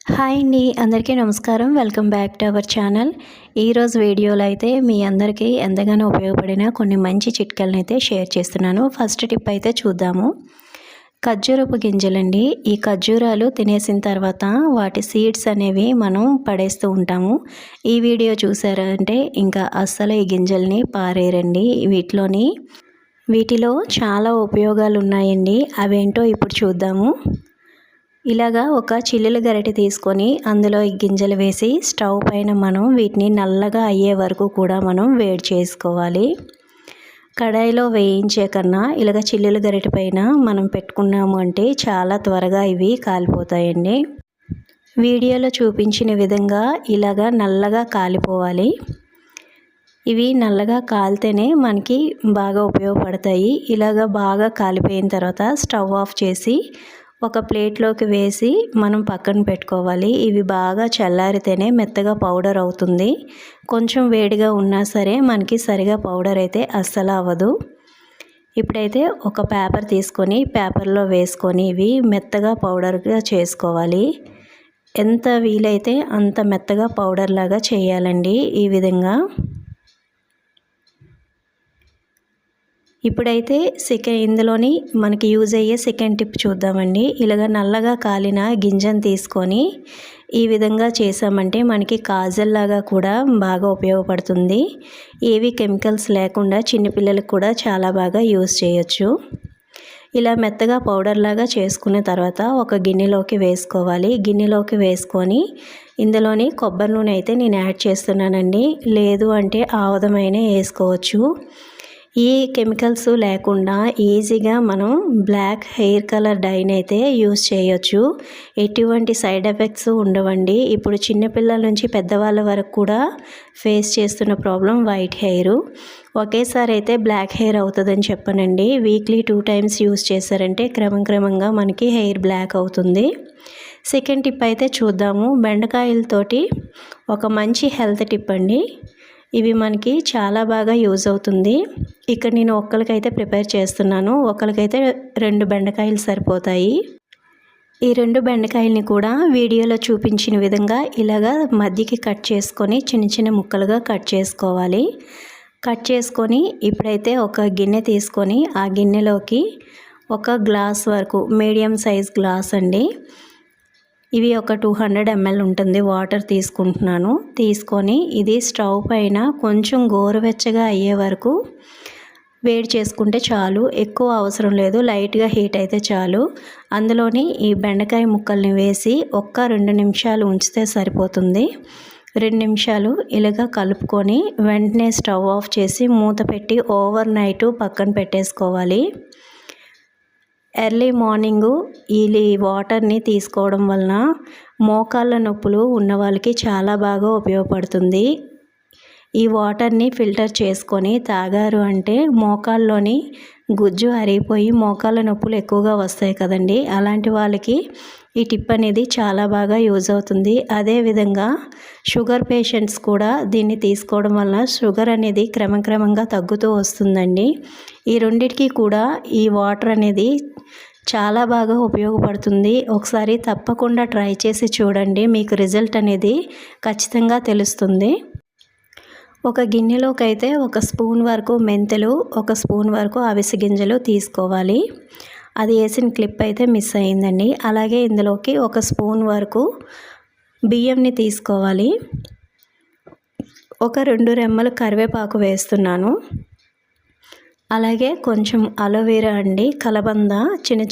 Hi అండి, అందరికీ నమస్కారం. Welcome back to our channel. ఈరోజు వీడియోలో అయితే మీ అందరికీ ఎంతగానో ఉపయోగపడిన కొన్ని మంచి చిట్కాలను అయితే షేర్ చేస్తున్నాను. ఫస్ట్ టిప్ అయితే చూద్దాము. ఖర్జూరపు గింజలండి. ఈ ఖర్జూరాలు తినేసిన తర్వాత వాటి సీడ్స్ అనేవి మనం పడేస్తూ ఉంటాము. ఈ వీడియో చూసారంటే ఇంకా అస్సలు ఈ గింజల్ని పారేయరండి. వీటిలో చాలా ఉపయోగాలు ఉన్నాయండి. అవేంటో ఇప్పుడు చూద్దాము. ఇలాగా ఒక చిల్లుల గరిటె తీసుకొని అందులో ఈ గింజలు వేసి స్టవ్ పైన మనం వీటిని నల్లగా అయ్యే వరకు కూడా మనం వేడి చేసుకోవాలి. కడాయిలో వేయించే కన్నా ఇలాగ చిల్లుల గరిటె పైన మనం పెట్టుకున్నాము అంటే చాలా త్వరగా ఇవి కాలిపోతాయండి. వీడియోలో చూపించిన విధంగా ఇలాగా నల్లగా కాలిపోవాలి. ఇవి నల్లగా కాలితేనే మనకి బాగా ఉపయోగపడతాయి. ఇలాగ బాగా కాలిపోయిన తర్వాత స్టవ్ ఆఫ్ చేసి ఒక ప్లేట్లోకి వేసి మనం పక్కన పెట్టుకోవాలి. ఇవి బాగా చల్లారితేనే మెత్తగా పౌడర్ అవుతుంది. కొంచెం వేడిగా ఉన్నా సరే మనకి సరిగా పౌడర్ అయితే అస్సలు అవ్వదు. ఇప్పుడైతే ఒక పేపర్ తీసుకొని పేపర్లో వేసుకొని ఇవి మెత్తగా పౌడర్గా చేసుకోవాలి. ఎంత వీలైతే అంత మెత్తగా పౌడర్ లాగా చేయాలండి. ఈ విధంగా ఇప్పుడైతే ఇందులోని మనకి యూజ్ అయ్యే సెకండ్ టిప్ చూద్దామండి. ఇలాగ నల్లగా కాలిన గింజను తీసుకొని ఈ విధంగా చేసామంటే మనకి కాజల్లాగా కూడా బాగా ఉపయోగపడుతుంది. ఏవి కెమికల్స్ లేకుండా చిన్నపిల్లలకు కూడా చాలా బాగా యూజ్ చేయొచ్చు. ఇలా మెత్తగా పౌడర్ లాగా చేసుకున్న తర్వాత ఒక గిన్నెలోకి వేసుకోవాలి. గిన్నెలోకి వేసుకొని ఇందులోని కొబ్బరి నూనె అయితే నేను యాడ్ చేస్తున్నానండి. లేదు అంటే ఆముదమైనా వేసుకోవచ్చు. ఈ కెమికల్స్ లేకుండా ఈజీగా మనం బ్లాక్ హెయిర్ కలర్ డైని అయితే యూస్ చేయొచ్చు. ఎటువంటి సైడ్ ఎఫెక్ట్స్ ఉండవండి. ఇప్పుడు చిన్నపిల్లల నుంచి పెద్దవాళ్ళ వరకు కూడా ఫేస్ చేస్తున్న ప్రాబ్లం వైట్ హెయిర్. ఒకేసారి అయితే బ్లాక్ హెయిర్ అవుతుందని చెప్పనండి. వీక్లీ 2 times యూస్ చేశారంటే క్రమంగా మనకి హెయిర్ బ్లాక్ అవుతుంది. సెకండ్ టిప్ అయితే చూద్దాము. బెండకాయలతోటి ఒక మంచి హెల్త్ టిప్ అండి. ఇవి మనకి చాలా బాగా యూజ్ అవుతుంది. ఇక్కడ నేను ఒక్కరికైతే ప్రిపేర్ చేస్తున్నాను. ఒక్కరికైతే 2 బెండకాయలు సరిపోతాయి. ఈ 2 బెండకాయలని కూడా వీడియోలో చూపించిన విధంగా ఇలాగా మధ్యకి కట్ చేసుకొని చిన్న ముక్కలుగా కట్ చేసుకోవాలి. కట్ చేసుకొని ఇప్పుడైతే ఒక గిన్నె తీసుకొని ఆ గిన్నెలోకి ఒక గ్లాస్ వరకు మీడియం సైజ్ గ్లాస్ అండి. ఇవి ఒక 200 ml ఉంటుంది. వాటర్ తీసుకుంటున్నాను. తీసుకొని ఇది స్టవ్ పైన కొంచెం గోరువెచ్చగా అయ్యే వరకు వేడి చేసుకుంటే చాలు. ఎక్కువ అవసరం లేదు. లైట్గా హీట్ అయితే చాలు. అందులోని ఈ బెండకాయ ముక్కల్ని వేసి ఒక్క 2 నిమిషాలు ఉంచితే సరిపోతుంది. 2 నిమిషాలు ఇలాగా కలుపుకొని వెంటనే స్టవ్ ఆఫ్ చేసి మూత పెట్టి ఓవర్ నైట్ పక్కన పెట్టేసుకోవాలి. ఎర్లీ మార్నింగు ఈ వాటర్ని తీసుకోవడం వలన మోకాళ్ళ నొప్పులు ఉన్న వాళ్ళకి చాలా బాగా ఉపయోగపడుతుంది. ఈ వాటర్ని ఫిల్టర్ చేసుకొని తాగారు అంటే మోకాల్లోని గుజ్జు అరిగిపోయి మోకాళ్ళ నొప్పులు ఎక్కువగా వస్తాయి కదండి. అలాంటి వాళ్ళకి ఈ టిప్ అనేది చాలా బాగా యూజ్ అవుతుంది. అదేవిధంగా షుగర్ పేషెంట్స్ కూడా దీన్ని తీసుకోవడం వల్ల షుగర్ అనేది క్రమంగా తగ్గుతూ వస్తుందండి. ఈ రెండిటికి కూడా ఈ వాటర్ అనేది చాలా బాగా ఉపయోగపడుతుంది. ఒకసారి తప్పకుండా ట్రై చేసి చూడండి. మీకు రిజల్ట్ అనేది ఖచ్చితంగా తెలుస్తుంది. ఒక గిన్నెలోకి అయితే 1 స్పూన్ వరకు మెంతులు, 1 స్పూన్ వరకు అవిసె గింజలు తీసుకోవాలి. అది వేసిన క్లిప్ అయితే మిస్ అయిందండి. అలాగే ఇందులోకి 1 స్పూన్ వరకు బియ్యంని తీసుకోవాలి. ఒక 2 రెమ్మలు కరివేపాకు వేస్తున్నాను. అలాగే కొంచెం అలోవెరా అండి, కలబంద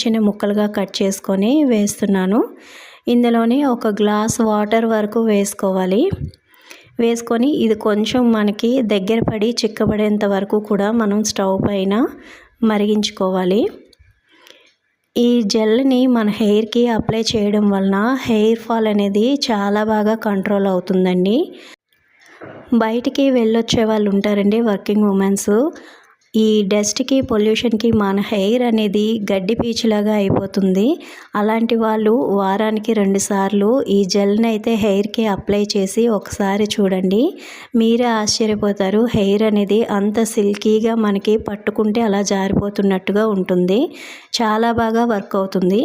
చిన్న ముక్కలుగా కట్ చేసుకొని వేస్తున్నాను. ఇందులోని 1 గ్లాస్ వాటర్ వరకు వేసుకోవాలి. వేసుకొని ఇది కొంచెం మనకి దగ్గర పడి చిక్కబడేంత వరకు కూడా మనం స్టవ్ పైన మరిగించుకోవాలి. ఈ జెల్ని మన హెయిర్కి అప్లై చేయడం వలన హెయిర్ ఫాల్ అనేది చాలా బాగా కంట్రోల్ అవుతుందండి. బయటికి వెళ్ళొచ్చే వాళ్ళు ఉంటారండి, వర్కింగ్ ఉమెన్స్. ఈ డస్ట్కి పొల్యూషన్కి మన హెయిర్ అనేది గడ్డి పీచులాగా అయిపోతుంది. అలాంటి వాళ్ళు వారానికి 2 సార్లు ఈ జెల్ని అయితే హెయిర్కి అప్లై చేసి ఒకసారి చూడండి. మీరే ఆశ్చర్యపోతారు. హెయిర్ అనేది అంత సిల్కీగా మనకి పట్టుకుంటే అలా జారిపోతున్నట్టుగా ఉంటుంది. చాలా బాగా వర్క్ అవుతుంది.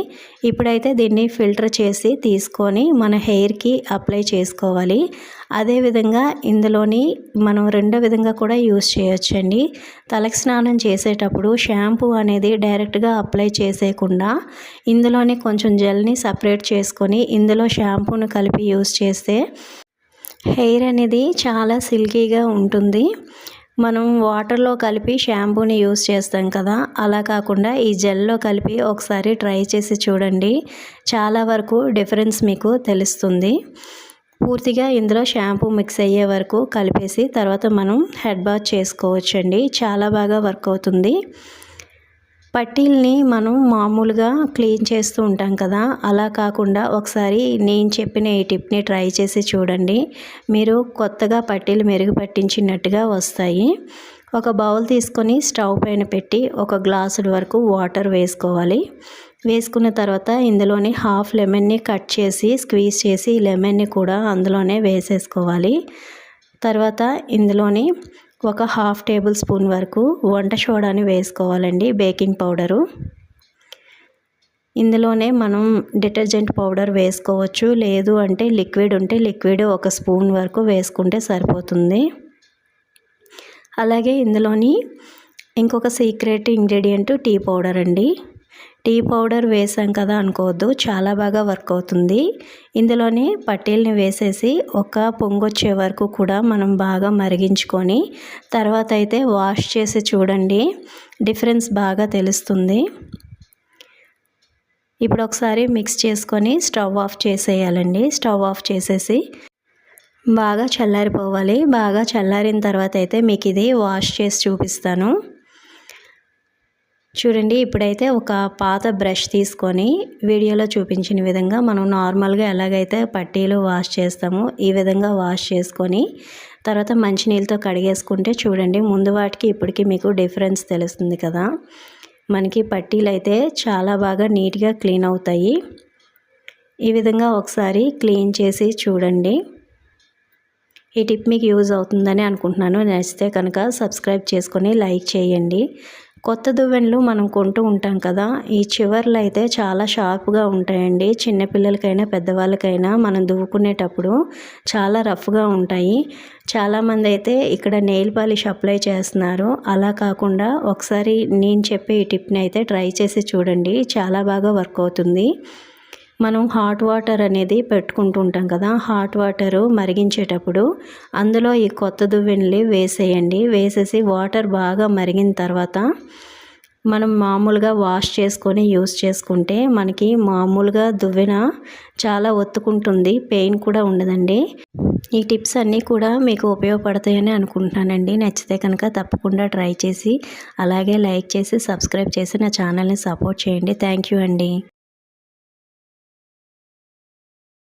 ఇప్పుడైతే దీన్ని ఫిల్టర్ చేసి తీసుకొని మన హెయిర్కి అప్లై చేసుకోవాలి. అదేవిధంగా ఇందులోని మనం రెండో విధంగా కూడా యూస్ చేయొచ్చండి. తలకి స్నానం చేసేటప్పుడు షాంపూ అనేది డైరెక్ట్గా అప్లై చేసేయకుండా ఇందులోనే కొంచెం జెల్ని సపరేట్ చేసుకొని ఇందులో షాంపూను కలిపి యూస్ చేస్తే హెయిర్ అనేది చాలా సిల్కీగా ఉంటుంది. మనం వాటర్లో కలిపి షాంపూని యూస్ చేస్తాం కదా, అలా కాకుండా ఈ జెల్లో కలిపి ఒకసారి ట్రై చేసి చూడండి. చాలా వరకు డిఫరెన్స్ మీకు తెలుస్తుంది. పూర్తిగా ఇందులో షాంపూ మిక్స్ అయ్యే వరకు కలిపేసి తర్వాత మనం హెడ్ బాత్ చేసుకోవచ్చండి. చాలా బాగా వర్క్ అవుతుంది. పట్టీల్ని మనం మామూలుగా క్లీన్ చేస్తూ ఉంటాం కదా, అలా కాకుండా ఒకసారి నేను చెప్పిన ఈ టిప్ని ట్రై చేసి చూడండి. మీరు కొత్తగా పట్టీలు మెరుగు పట్టించినట్టుగా వస్తాయి. ఒక బౌల్ తీసుకొని స్టవ్ పైన పెట్టి ఒక గ్లాసుల వరకు వాటర్ వేసుకోవాలి. వేసుకున్న తర్వాత ఇందులోని హాఫ్ లెమన్ని కట్ చేసి స్క్వీజ్ చేసి లెమన్ని కూడా అందులోనే వేసేసుకోవాలి. తర్వాత ఇందులోని ఒక హాఫ్ టేబుల్ స్పూన్ వరకు వంట సోడాని వేసుకోవాలండి, బేకింగ్ పౌడరు. ఇందులోనే మనం డిటర్జెంట్ పౌడర్ వేసుకోవచ్చు, లేదు అంటే లిక్విడ్ ఉంటే లిక్విడ్ ఒక స్పూన్ వరకు వేసుకుంటే సరిపోతుంది. అలాగే ఇందులోని ఇంకొక సీక్రెట్ ఇంగ్రీడియంట్ టీ పౌడర్ అండి. టీ పౌడర్ వేసాం కదా అనుకోవద్దు, చాలా బాగా వర్క్ అవుతుంది. ఇందులోనే పట్టీల్ని వేసేసి ఒక పొంగొచ్చే వరకు కూడా మనం బాగా మరిగించుకొని తర్వాత అయితే వాష్ చేసి చూడండి, డిఫరెన్స్ బాగా తెలుస్తుంది. ఇప్పుడు ఒకసారి మిక్స్ చేసుకొని స్టవ్ ఆఫ్ చేసేయాలండి. స్టవ్ ఆఫ్ చేసేసి బాగా చల్లారిపోవాలి. బాగా చల్లారిన తర్వాత అయితే మీకు ఇది వాష్ చేసి చూపిస్తాను. చూడండి, ఇప్పుడైతే ఒక పాత బ్రష్ తీసుకొని వీడియోలో చూపించిన విధంగా మనం నార్మల్గా ఎలాగైతే పట్టీలు వాష్ చేస్తామో ఈ విధంగా వాష్ చేసుకొని తర్వాత మంచినీళ్ళతో కడిగేసుకుంటే చూడండి, ముందు వాటికి ఇప్పటికి మీకు డిఫరెన్స్ తెలుస్తుంది కదా. మనకి పట్టీలు అయితే చాలా బాగా నీట్గా క్లీన్ అవుతాయి. ఈ విధంగా ఒకసారి క్లీన్ చేసి చూడండి. ఈ టిప్ మీకు యూజ్ అవుతుందని అనుకుంటున్నాను. నచ్చితే కనుక సబ్స్క్రైబ్ చేసుకొని లైక్ చేయండి. కొత్త దువ్వెనలు మనం కొంటూ ఉంటాం కదా, ఈ చివర్లు అయితే చాలా షార్ప్గా ఉంటాయండి. చిన్నపిల్లలకైనా పెద్దవాళ్ళకైనా మనం దువ్వుకునేటప్పుడు చాలా రఫ్గా ఉంటాయి. చాలామంది అయితే ఇక్కడ నెయిల్ పాలిష్ అప్లై చేస్తున్నారు. అలా కాకుండా ఒకసారి నేను చెప్పే ఈ టిప్ని అయితే ట్రై చేసి చూడండి, చాలా బాగా వర్క్ అవుతుంది. మనం హాట్ వాటర్ అనేది పెట్టుకుంటూ ఉంటాం కదా, హాట్ వాటరు మరిగించేటప్పుడు అందులో ఈ కొత్త దువ్వెనలు వేసేయండి. వేసేసి వాటర్ బాగా మరిగిన తర్వాత మనం మామూలుగా వాష్ చేసుకొని యూస్ చేసుకుంటే మనకి మామూలుగా దువ్వెన చాలా ఒత్తుకుంటుంది, పెయిన్ కూడా ఉండదండి. ఈ టిప్స్ అన్నీ కూడా మీకు ఉపయోగపడతాయని అనుకుంటున్నానండి. నచ్చితే కనుక తప్పకుండా ట్రై చేసి అలాగే లైక్ చేసి సబ్స్క్రైబ్ చేసి నా ఛానల్ని సపోర్ట్ చేయండి. థ్యాంక్ యూ అండి.